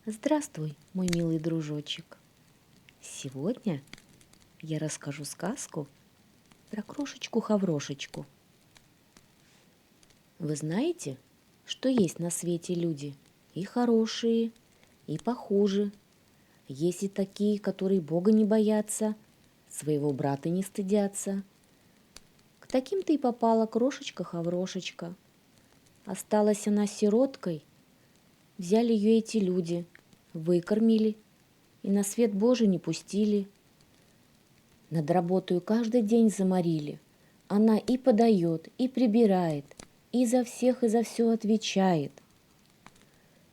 Здравствуй, мой милый дружочек. Сегодня я расскажу сказку про крошечку-хаврошечку. Вы знаете, что есть на свете люди и хорошие, и похуже. Есть и такие, которые Бога не боятся, своего брата не стыдятся. К таким-то и попала крошечка-хаврошечка. Осталась она сироткой, взяли ее эти люди, выкормили и на свет Божий не пустили. Над работою каждый день заморили. Она и подает, и прибирает, и за всех, и за все отвечает.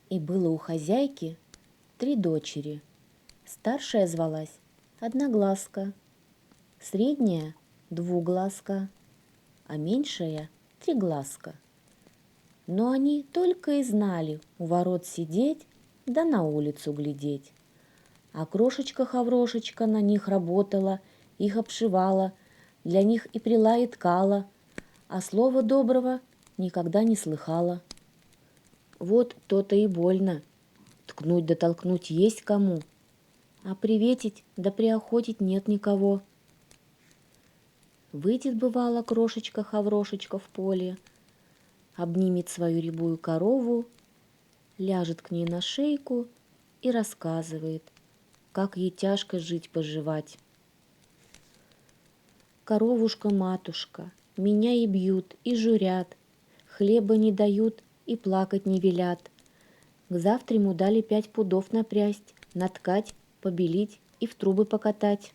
И было у хозяйки 3 дочери. Старшая звалась Одноглазка, средняя Двуглазка, а меньшая Триглазка. Но они только и знали у ворот сидеть, да на улицу глядеть. А крошечка-хаврошечка на них работала, их обшивала, для них и прила, и ткала, а слова доброго никогда не слыхала. Вот то-то и больно. Ткнуть да толкнуть есть кому, а приветить да приохотить нет никого. Выйдет, бывало, крошечка-хаврошечка в поле, обнимет свою рябую корову, ляжет к ней на шейку и рассказывает, как ей тяжко жить-поживать. Коровушка-матушка, меня и бьют, и журят, хлеба не дают и плакать не велят. К завтраму дали 5 пудов напрясть, наткать, побелить и в трубы покатать.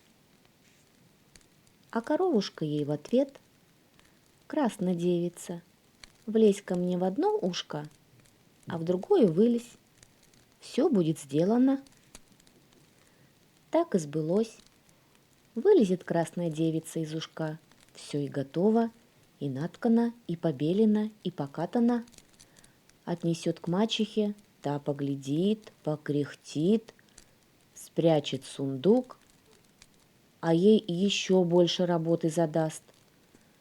А коровушка ей в ответ: красно, девица, влезь ко мне в одно ушко, а в другое вылезь. Все будет сделано. Так и сбылось. Вылезет красная девица из ушка, все и готово, и наткано, и побелено, и покатано. Отнесет к мачехе, та поглядит, покряхтит, спрячет в сундук, а ей еще больше работы задаст.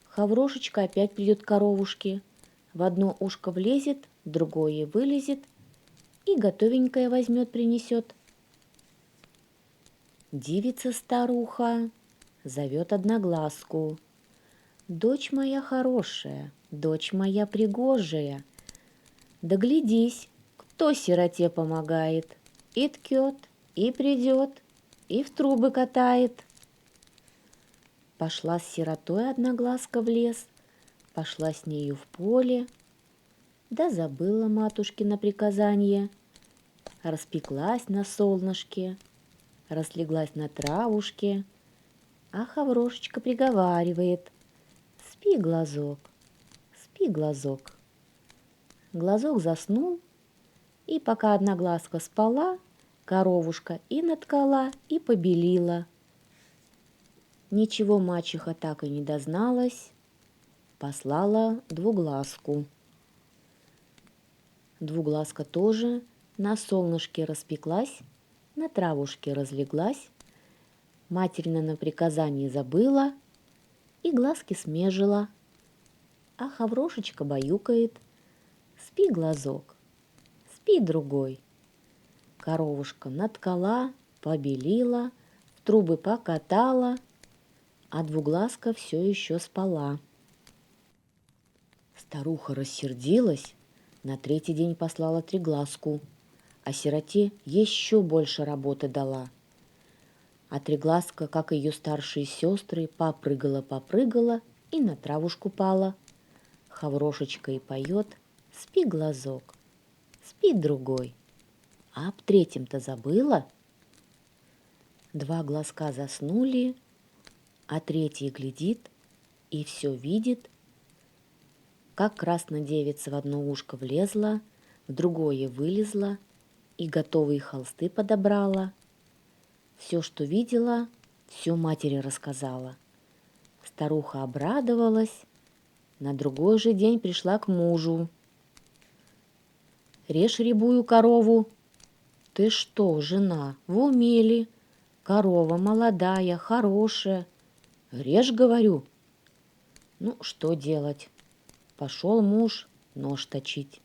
Хаврошечка опять придет к коровушке, в одно ушко влезет, в другое вылезет и готовенькое возьмет, принесет. Девица-старуха зовет Одноглазку: дочь моя хорошая, дочь моя пригожая, доглядись, кто сироте помогает, и ткет, и придет, и в трубы катает. Пошла с сиротой Одноглазка в лес, пошла с нею в поле, да забыла матушкино приказание, распеклась на солнышке, разлеглась на травушке, а Хаврошечка приговаривает: спи, глазок, спи, глазок. Глазок заснул, и пока Одноглазка спала, коровушка и наткала, и побелила. Ничего мачеха так и не дозналась, послала Двуглазку. Двуглазка тоже на солнышке распеклась, на травушке разлеглась, материно приказание забыла и глазки смежила. А Хаврошечка баюкает: спи, глазок, спи, другой. Коровушка наткала, побелила, в трубы покатала, а Двуглазка все еще спала. Старуха рассердилась, на 3-й день послала Триглазку, а сироте еще больше работы дала. А Триглазка, как ее старшие сестры, попрыгала и на травушку пала. Хаврошечка и поет: спи, глазок, спи, другой. А об 3-м-то забыла. 2 глазка заснули, а 3-й глядит и все видит, как красная девица в одно ушко влезла, в другое вылезла и готовые холсты подобрала. Все, что видела, все матери рассказала. Старуха обрадовалась, на другой же день пришла к мужу. Режь рябую корову. Ты что, жена, в уме ли? Корова молодая, хорошая. Режь, говорю. Ну, что делать? Пошел муж нож точить.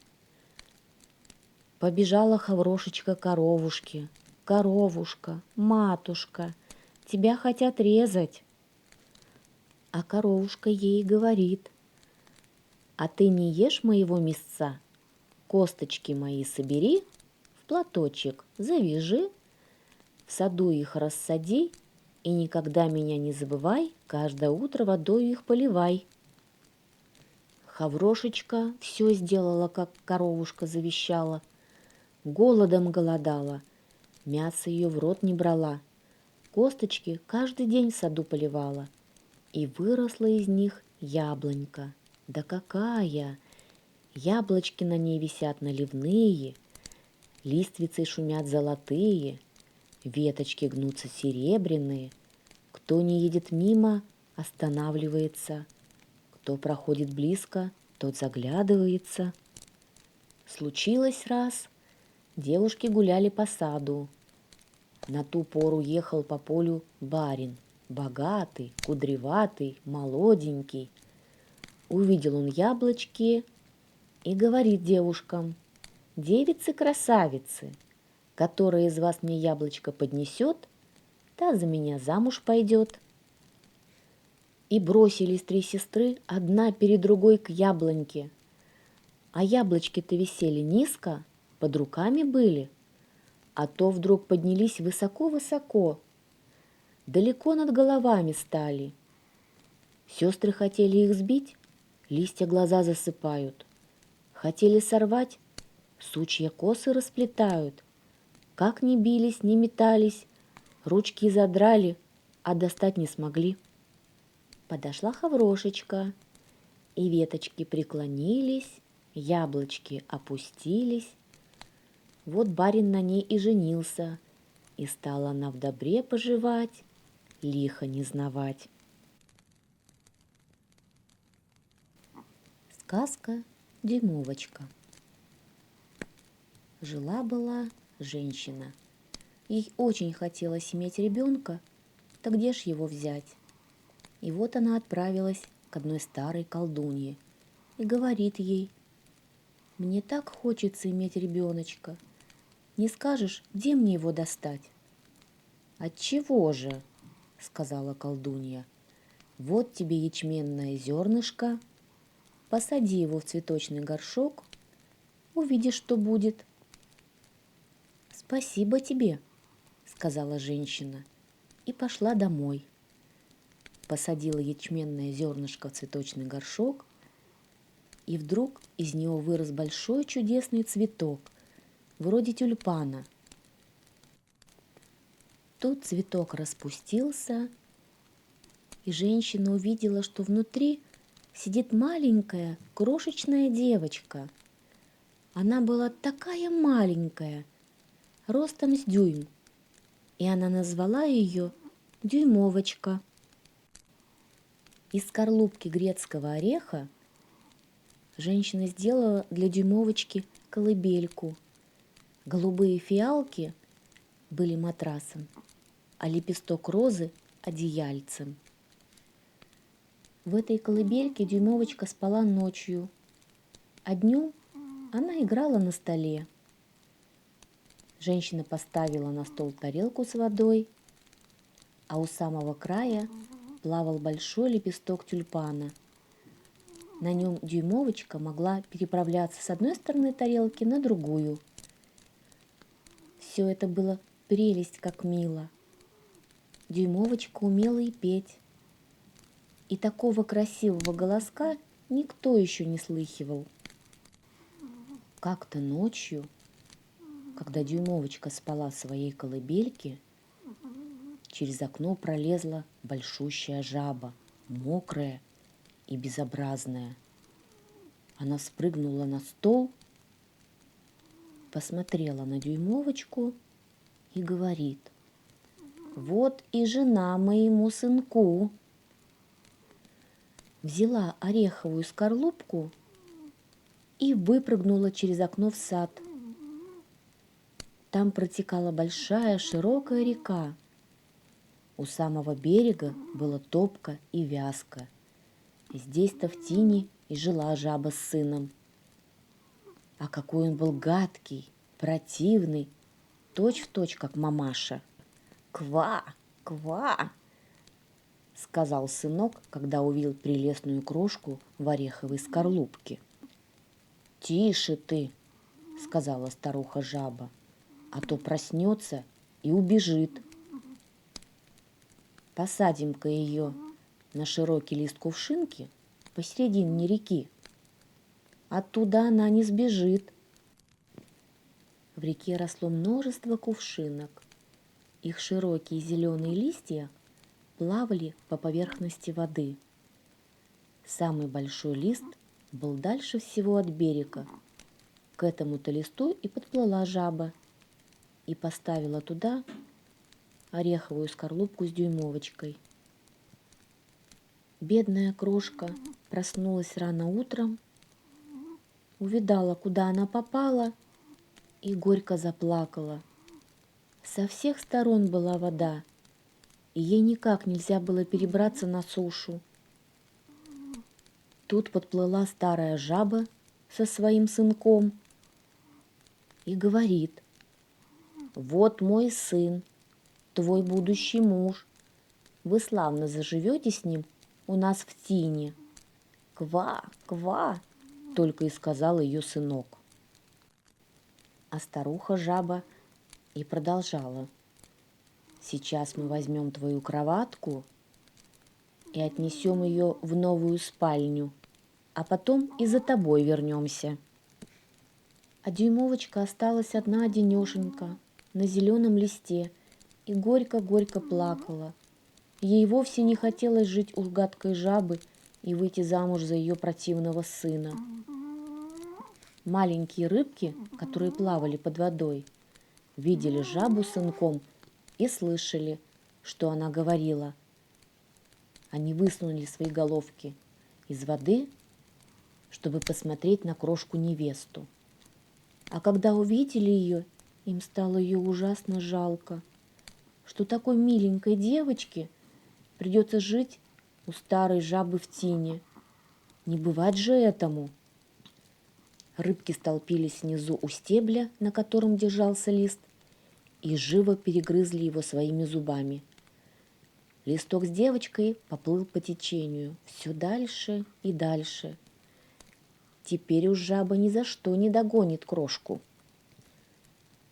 Побежала Хаврошечка к коровушке. Коровушка, матушка, тебя хотят резать. А коровушка ей говорит: а ты не ешь моего мясца? Косточки мои собери, в платочек завяжи, в саду их рассади, и никогда меня не забывай, каждое утро водой их поливай. Хаврошечка все сделала, как коровушка завещала. Голодом голодала, мясо ее в рот не брала, косточки каждый день в саду поливала. И выросла из них яблонька. Да какая! Яблочки на ней висят наливные, листвицы шумят золотые, веточки гнутся серебряные. Кто не едет мимо, останавливается, кто проходит близко, тот заглядывается. Случилось раз, девушки гуляли по саду. На ту пору ехал по полю барин, богатый, кудреватый, молоденький. Увидел он яблочки и говорит девушкам: девицы-красавицы, которая из вас мне яблочко поднесет, та за меня замуж пойдет. И бросились три сестры одна перед другой к яблоньке. А яблочки-то висели низко, под руками были, а то вдруг поднялись высоко-высоко, далеко над головами стали. Сестры хотели их сбить, листья глаза засыпают. Хотели сорвать, сучья косы расплетают. Как ни бились, ни метались, ручки задрали, а достать не смогли. Подошла Хаврошечка, и веточки преклонились, яблочки опустились. Вот барин на ней и женился, и стала она в добре поживать, лихо не знавать. Сказка «Дюймовочка». Жила-была женщина. Ей очень хотелось иметь ребенка, так где ж его взять? И вот она отправилась к одной старой колдунье и говорит ей: мне так хочется иметь ребеночка. Не скажешь, где мне его достать? Отчего же, сказала колдунья. Вот тебе ячменное зернышко, посади его в цветочный горшок, увидишь, что будет. Спасибо тебе, сказала женщина и пошла домой. Посадила ячменное зернышко в цветочный горшок, и вдруг из него вырос большой чудесный цветок, вроде тюльпана. Тут цветок распустился, и женщина увидела, что внутри сидит маленькая крошечная девочка. Она была такая маленькая, ростом с дюйм, и она назвала ее Дюймовочка. Из скорлупки грецкого ореха женщина сделала для Дюймовочки колыбельку. Голубые фиалки были матрасом, а лепесток розы – одеяльцем. В этой колыбельке Дюймовочка спала ночью, а днем она играла на столе. Женщина поставила на стол тарелку с водой, а у самого края плавал большой лепесток тюльпана. На нем Дюймовочка могла переправляться с одной стороны тарелки на другую. Все это было прелесть как мило. Дюймовочка умела и петь. И такого красивого голоска никто еще не слыхивал. Как-то ночью, когда Дюймовочка спала в своей колыбельке, через окно пролезла большущая жаба, мокрая и безобразная. Она спрыгнула на стол, посмотрела на Дюймовочку и говорит: вот и жена моему сынку. Взяла ореховую скорлупку и выпрыгнула через окно в сад. Там протекала большая широкая река. У самого берега было топко и вязко. Здесь-то в тине и жила жаба с сыном. А какой он был гадкий, противный, точь-в-точь, как мамаша. «Ква! Ква!» — сказал сынок, когда увидел прелестную крошку в ореховой скорлупке. «Тише ты!» — сказала старуха-жаба, «а то проснется и убежит. Посадим-ка ее на широкий лист кувшинки посередине реки. Оттуда она не сбежит». В реке росло множество кувшинок. Их широкие зеленые листья плавали по поверхности воды. Самый большой лист был дальше всего от берега. К этому-то листу и подплыла жаба и поставила туда ореховую скорлупку с дюймовочкой. Бедная крошка проснулась рано утром, увидала, куда она попала, и горько заплакала. Со всех сторон была вода, и ей никак нельзя было перебраться на сушу. Тут подплыла старая жаба со своим сынком и говорит: «Вот мой сын, твой будущий муж. Вы славно заживете с ним у нас в тине». «Ква, ква!» — только и сказал ее сынок. А старуха-жаба и продолжала: «Сейчас мы возьмем твою кроватку и отнесем ее в новую спальню, а потом и за тобой вернемся». А дюймовочка осталась одна-одинешенька на зеленом листе и горько-горько плакала. Ей вовсе не хотелось жить у гадкой жабы и выйти замуж за ее противного сына. Маленькие рыбки, которые плавали под водой, видели жабу с сынком и слышали, что она говорила. Они высунули свои головки из воды, чтобы посмотреть на крошку-невесту. А когда увидели ее, им стало ее ужасно жалко, что такой миленькой девочке придется жить у старой жабы в тине. Не бывать же этому. Рыбки столпились внизу у стебля, на котором держался лист, и живо перегрызли его своими зубами. Листок с девочкой поплыл по течению все дальше и дальше. Теперь уж жаба ни за что не догонит крошку.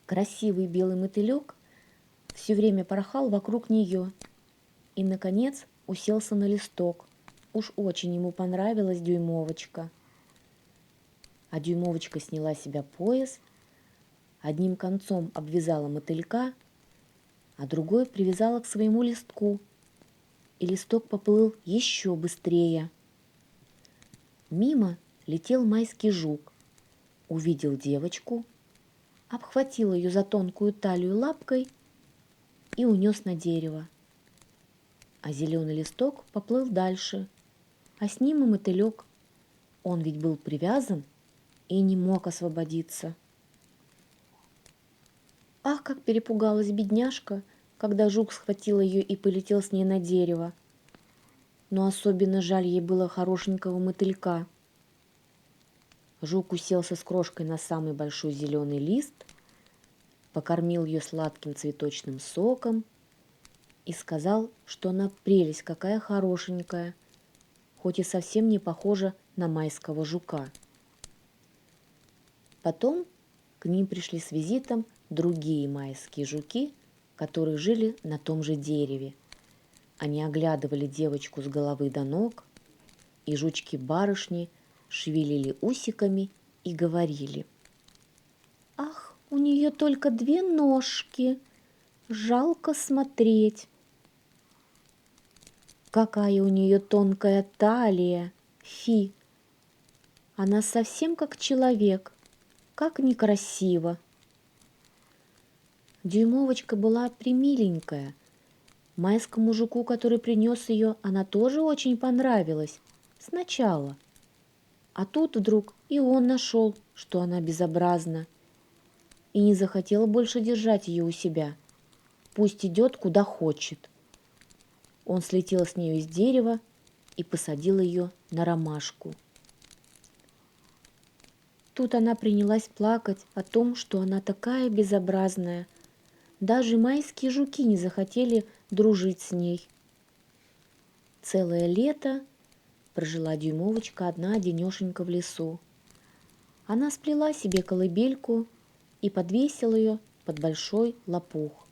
Красивый белый мотылек все время порхал вокруг нее и, наконец, уселся на листок. Уж очень ему понравилась дюймовочка. А дюймовочка сняла с себя пояс, одним концом обвязала мотылька, а другой привязала к своему листку, и листок поплыл еще быстрее. Мимо летел майский жук, увидел девочку, обхватил ее за тонкую талию лапкой и унес на дерево. А зеленый листок поплыл дальше, а с ним и мотылек. Он ведь был привязан и не мог освободиться. Ах, как перепугалась бедняжка, когда жук схватил ее и полетел с ней на дерево. Но особенно жаль ей было хорошенького мотылька. Жук уселся с крошкой на самый большой зеленый лист, покормил ее сладким цветочным соком и сказал, что она прелесть какая хорошенькая, хоть и совсем не похожа на майского жука. Потом к ним пришли с визитом другие майские жуки, которые жили на том же дереве. Они оглядывали девочку с головы до ног, и жучки-барышни шевелили усиками и говорили: «Ах, у нее только 2 ножки, жалко смотреть. Какая у нее тонкая талия, фи! Она совсем как человек, как некрасиво». Дюймовочка была примиленькая. Майскому жуку, который принес ее, она тоже очень понравилась сначала. А тут вдруг и он нашел, что она безобразна, и не захотел больше держать ее у себя. Пусть идет, куда хочет. Он слетел с нее с дерева и посадил ее на ромашку. Тут она принялась плакать о том, что она такая безобразная. Даже майские жуки не захотели дружить с ней. Целое лето прожила дюймовочка одна-одинешенька в лесу. Она сплела себе колыбельку и подвесила ее под большой лопух.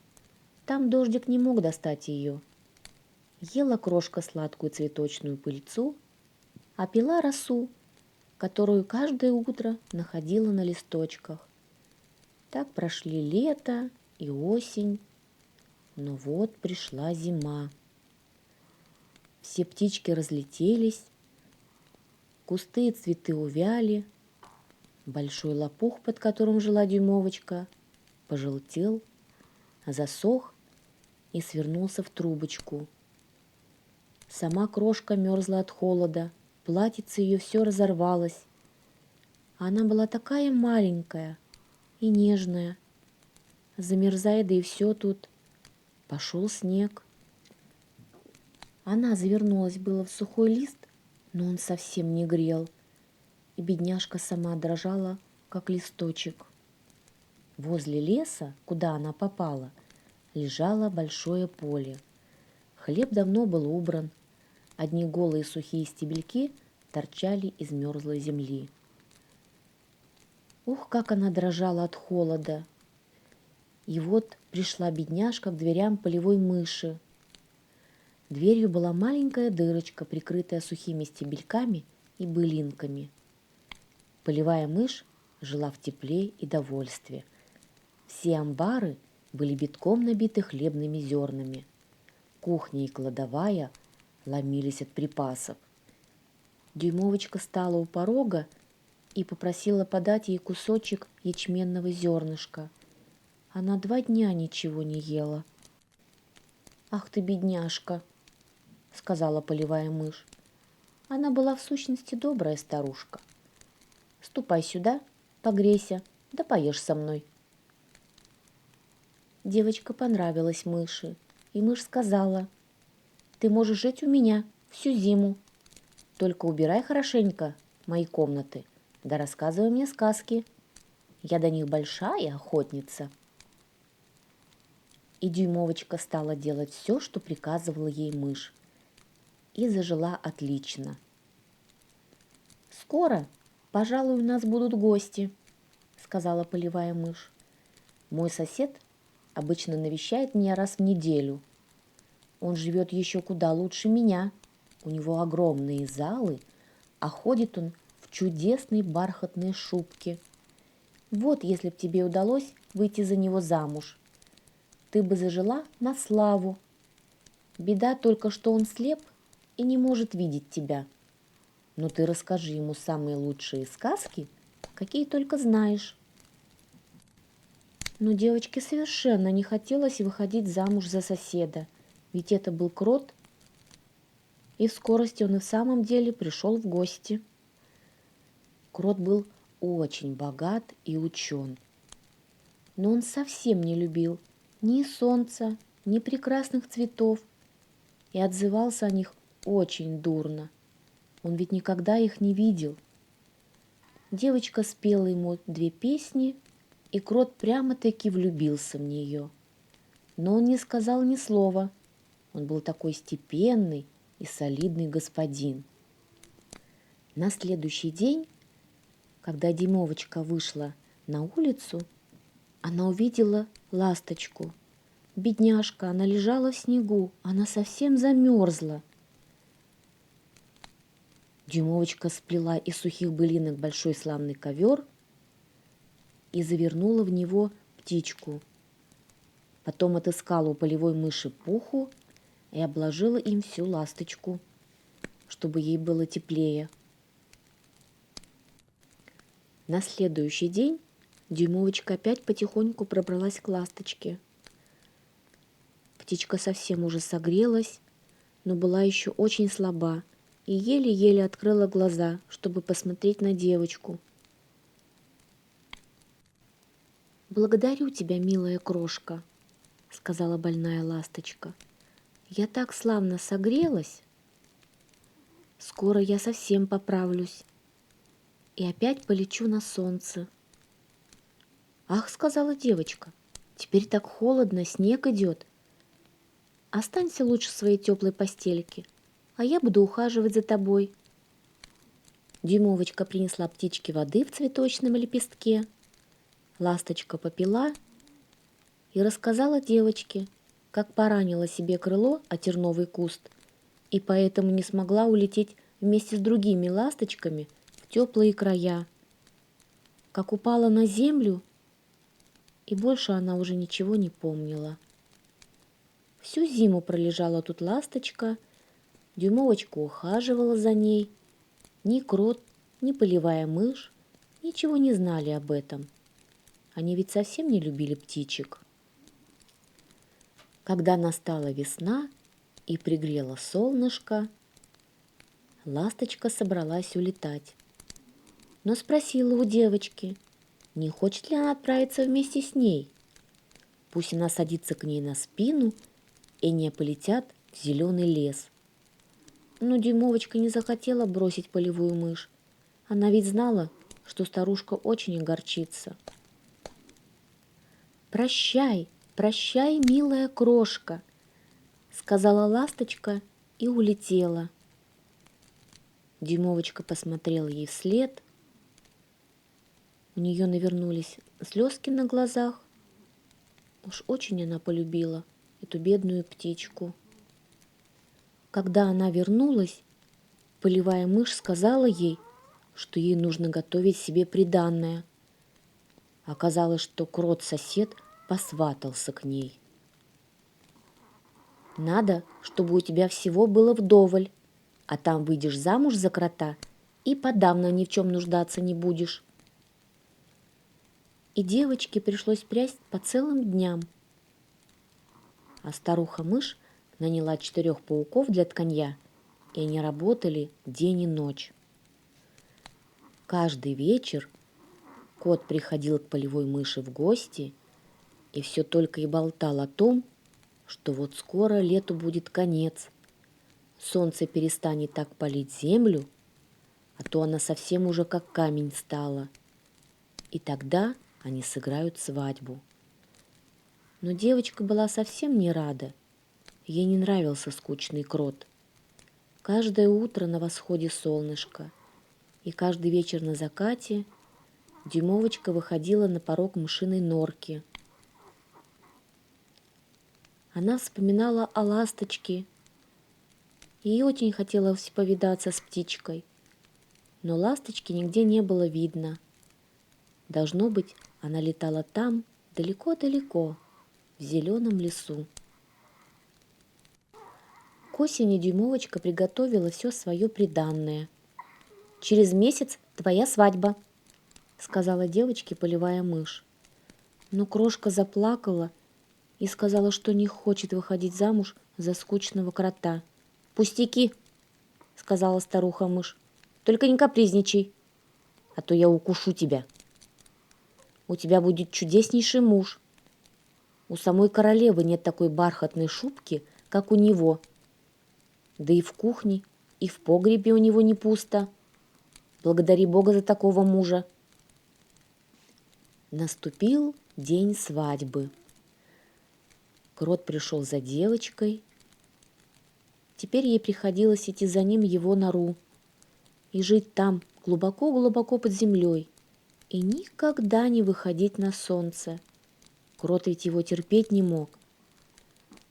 Там дождик не мог достать ее. Ела крошка сладкую цветочную пыльцу, а пила росу, которую каждое утро находила на листочках. Так прошли лето и осень, но вот пришла зима. Все птички разлетелись, кусты и цветы увяли, большой лопух, под которым жила дюймовочка, пожелтел, засох и свернулся в трубочку. Сама крошка мерзла от холода, платьице ее все разорвалось. Она была такая маленькая и нежная. Замерзает, да и все тут. Пошел снег. Она завернулась было в сухой лист, но он совсем не грел, и бедняжка сама дрожала, как листочек. Возле леса, куда она попала, лежало большое поле. Хлеб давно был убран, одни голые сухие стебельки торчали из мерзлой земли. Ух, как она дрожала от холода! И вот пришла бедняжка к дверям полевой мыши. Дверью была маленькая дырочка, прикрытая сухими стебельками и былинками. Полевая мышь жила в тепле и довольстве. Все амбары были битком набиты хлебными зернами. Кухня и кладовая ломились от припасов. Дюймовочка стала у порога и попросила подать ей кусочек ячменного зернышка. Она 2 дня ничего не ела. «Ах ты, бедняжка!» — сказала полевая мышь. Она была в сущности добрая старушка. «Ступай сюда, погрейся, да поешь со мной». Девочка понравилась мыши, и мышь сказала: «Ты можешь жить у меня всю зиму. Только убирай хорошенько мои комнаты, да рассказывай мне сказки. Я до них большая охотница». И дюймовочка стала делать все, что приказывала ей мышь, и зажила отлично. «Скоро, пожалуй, у нас будут гости», — сказала полевая мышь. «Мой сосед обычно навещает меня раз в неделю. Он живет еще куда лучше меня. У него огромные залы, а ходит он в чудесной бархатной шубке. Вот если б тебе удалось выйти за него замуж, ты бы зажила на славу. Беда только, что он слеп и не может видеть тебя. Но ты расскажи ему самые лучшие сказки, какие только знаешь». Но девочке совершенно не хотелось выходить замуж за соседа, ведь это был крот, и в скорости он и в самом деле пришел в гости. Крот был очень богат и учен, но он совсем не любил ни солнца, ни прекрасных цветов и отзывался о них очень дурно. Он ведь никогда их не видел. Девочка спела ему 2 песни, и крот прямо-таки влюбился в нее. Но он не сказал ни слова. Он был такой степенный и солидный господин. На следующий день, когда Димовочка вышла на улицу, она увидела ласточку. Бедняжка, она лежала в снегу, она совсем замерзла. Дюймовочка сплела из сухих былинок большой славный ковер и завернула в него птичку. Потом отыскала у полевой мыши пуху и обложила им всю ласточку, чтобы ей было теплее. На следующий день Дюймовочка опять потихоньку пробралась к ласточке. Птичка совсем уже согрелась, но была еще очень слаба и еле-еле открыла глаза, чтобы посмотреть на девочку. «Благодарю тебя, милая крошка», — сказала больная ласточка. Я так славно согрелась, скоро я совсем поправлюсь и опять полечу на солнце. Ах, сказала девочка, теперь так холодно, снег идет. Останься лучше в своей теплой постельке, а я буду ухаживать за тобой. Дюймовочка принесла птичке воды в цветочном лепестке. Ласточка попила и рассказала девочке, как поранила себе крыло о терновый куст и поэтому не смогла улететь вместе с другими ласточками в теплые края, как упала на землю, и больше она уже ничего не помнила. Всю зиму пролежала тут ласточка, Дюймовочка ухаживала за ней. Ни крот, ни полевая мышь ничего не знали об этом. Они ведь совсем не любили птичек. Когда настала весна и пригрело солнышко, ласточка собралась улетать, но спросила у девочки, не хочет ли она отправиться вместе с ней. Пусть она садится к ней на спину, и они полетят в зеленый лес. Но Дюймовочка не захотела бросить полевую мышь. Она ведь знала, что старушка очень огорчится. «Прощай, прощай, милая крошка», — сказала ласточка и улетела. Дюймовочка посмотрела ей вслед. У нее навернулись слезки на глазах. Уж очень она полюбила эту бедную птичку. Когда она вернулась, полевая мышь сказала ей, что ей нужно готовить себе приданное. Оказалось, что крот-сосед посватался к ней. «Надо, чтобы у тебя всего было вдоволь, а там выйдешь замуж за крота и подавно ни в чем нуждаться не будешь». И девочке пришлось прясть по целым дням. А старуха-мышь наняла 4 пауков для тканья, и они работали день и ночь. Каждый вечер кот приходил к полевой мыши в гости и все только и болтал о том, что вот скоро лету будет конец, солнце перестанет так палить землю, а то она совсем уже как камень стала, и тогда они сыграют свадьбу. Но девочка была совсем не рада, ей не нравился скучный крот. Каждое утро на восходе солнышка и каждый вечер на закате Дюймовочка выходила на порог мышиной норки. Она вспоминала о ласточке и очень хотелось повидаться с птичкой, но ласточки нигде не было видно. Должно быть, она летала там, далеко-далеко, в зеленом лесу. К осени Дюймовочка приготовила все свое приданное. «Через месяц твоя свадьба», — сказала девочке полевая мышь. Но крошка заплакала и сказала, что не хочет выходить замуж за скучного крота. «Пустяки», — сказала старуха-мышь, — «только не капризничай, а то я укушу тебя. У тебя будет чудеснейший муж. У самой королевы нет такой бархатной шубки, как у него. Да и в кухне, и в погребе у него не пусто. Благодари Бога за такого мужа». Наступил день свадьбы. Крот пришел за девочкой. Теперь ей приходилось идти за ним в его нору и жить там, глубоко-глубоко под землей, и никогда не выходить на солнце. Крот ведь его терпеть не мог.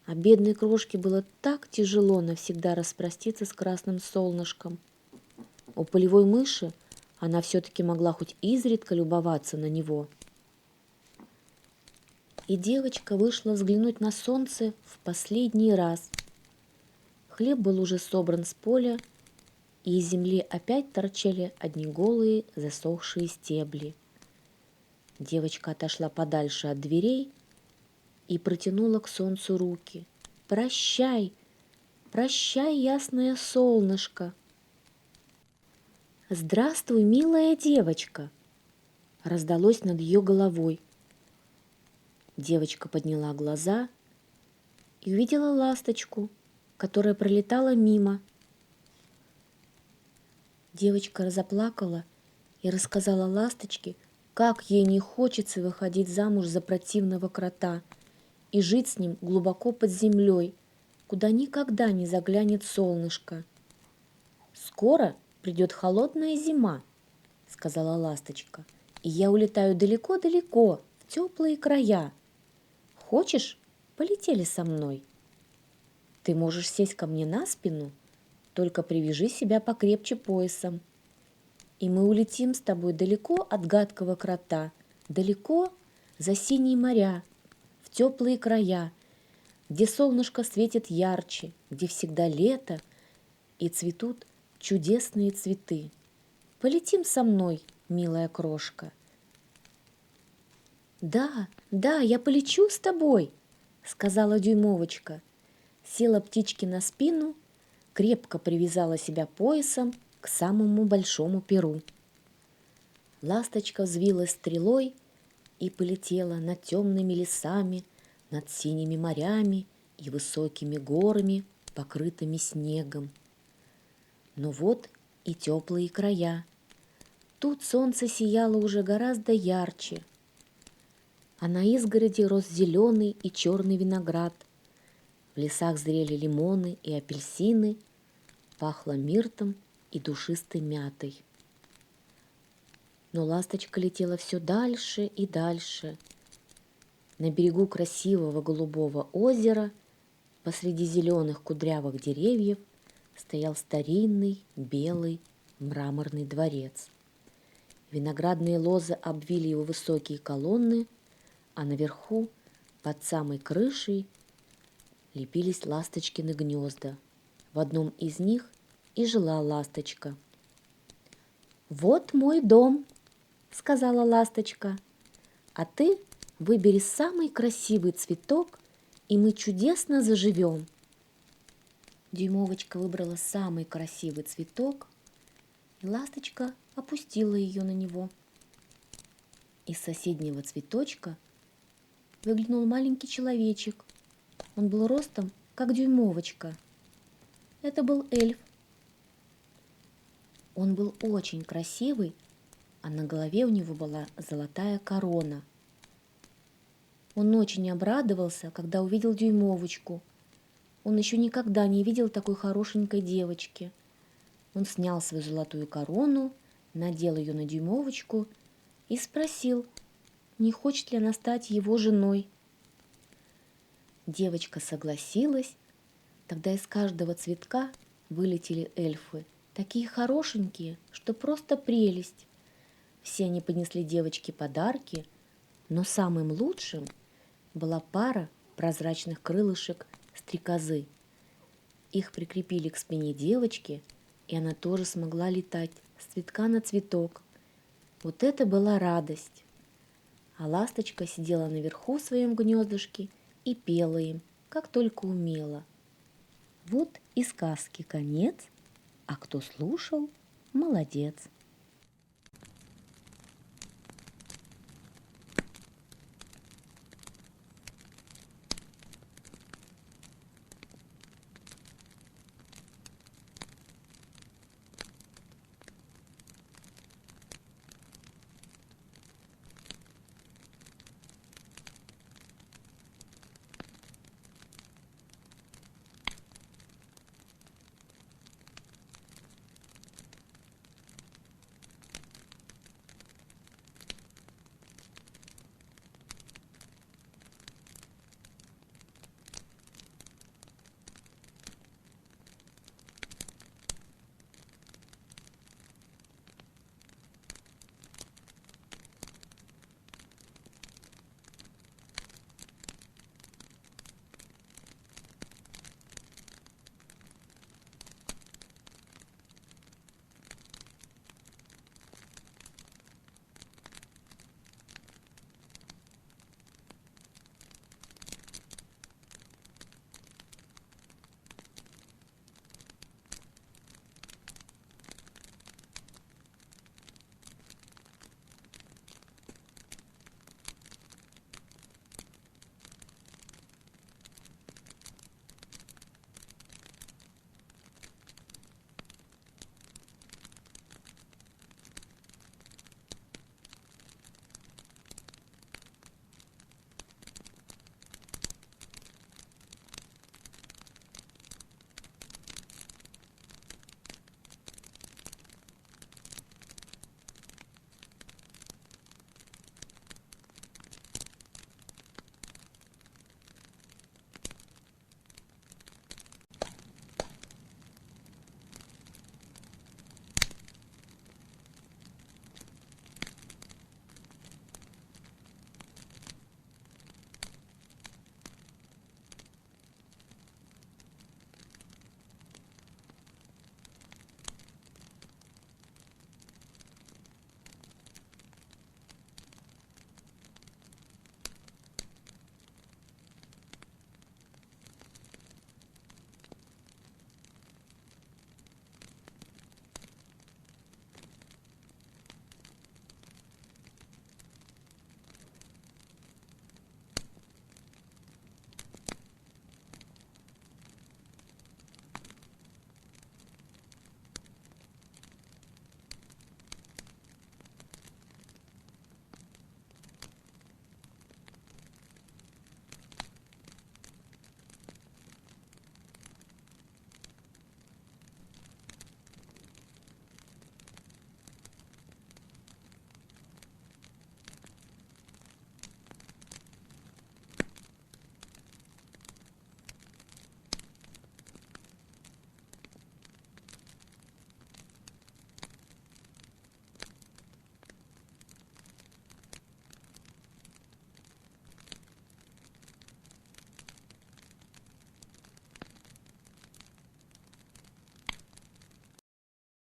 А бедной крошке было так тяжело навсегда распроститься с красным солнышком. У полевой мыши она все-таки могла хоть изредка любоваться на него. И девочка вышла взглянуть на солнце в последний раз. Хлеб был уже собран с поля, и из земли опять торчали одни голые засохшие стебли. Девочка отошла подальше от дверей и протянула к солнцу руки. «Прощай, прощай, ясное солнышко!» «Здравствуй, милая девочка!» раздалось над ее головой. Девочка подняла глаза и увидела ласточку, которая пролетала мимо. Девочка заплакала и рассказала ласточке, как ей не хочется выходить замуж за противного крота и жить с ним глубоко под землей, куда никогда не заглянет солнышко. «Скоро придет холодная зима», — сказала ласточка, «и я улетаю далеко-далеко, в теплые края. Хочешь, полетели со мной? Ты можешь сесть ко мне на спину, только привяжи себя покрепче поясом. И мы улетим с тобой далеко от гадкого крота, далеко за синие моря, в теплые края, где солнышко светит ярче, где всегда лето и цветут чудесные цветы. Полетим со мной, милая крошка». «Да, да, я полечу с тобой», — сказала дюймовочка. Села птичке на спину, крепко привязала себя поясом к самому большому перу. Ласточка взвилась стрелой и полетела над темными лесами, над синими морями и высокими горами, покрытыми снегом. Но вот и теплые края. Тут солнце сияло уже гораздо ярче, а на изгороди рос зеленый и черный виноград. В лесах зрели лимоны и апельсины, пахло миртом и душистой мятой. Но ласточка летела все дальше и дальше. На берегу красивого голубого озера, посреди зеленых кудрявых деревьев, стоял старинный белый мраморный дворец. Виноградные лозы обвили его высокие колонны, а наверху, под самой крышей, лепились ласточкины гнезда. В одном из них и жила ласточка. «Вот мой дом», — сказала ласточка, «а ты выбери самый красивый цветок, и мы чудесно заживем». Дюймовочка выбрала самый красивый цветок, и ласточка опустила ее на него. Из соседнего цветочка выглянул маленький человечек. Он был ростом, как дюймовочка. Это был эльф. Он был очень красивый, а на голове у него была золотая корона. Он очень обрадовался, когда увидел дюймовочку. Он еще никогда не видел такой хорошенькой девочки. Он снял свою золотую корону, надел ее на дюймовочку и спросил, не хочет ли она стать его женой. Девочка согласилась. Тогда из каждого цветка вылетели эльфы, такие хорошенькие, что просто прелесть. Все они поднесли девочке подарки, но самым лучшим была пара прозрачных крылышек стрекозы. Их прикрепили к спине девочки, и она тоже смогла летать с цветка на цветок. Вот это была радость! А ласточка сидела наверху в своем гнездышке и пела им, как только умела. Вот и сказки конец, а кто слушал, молодец.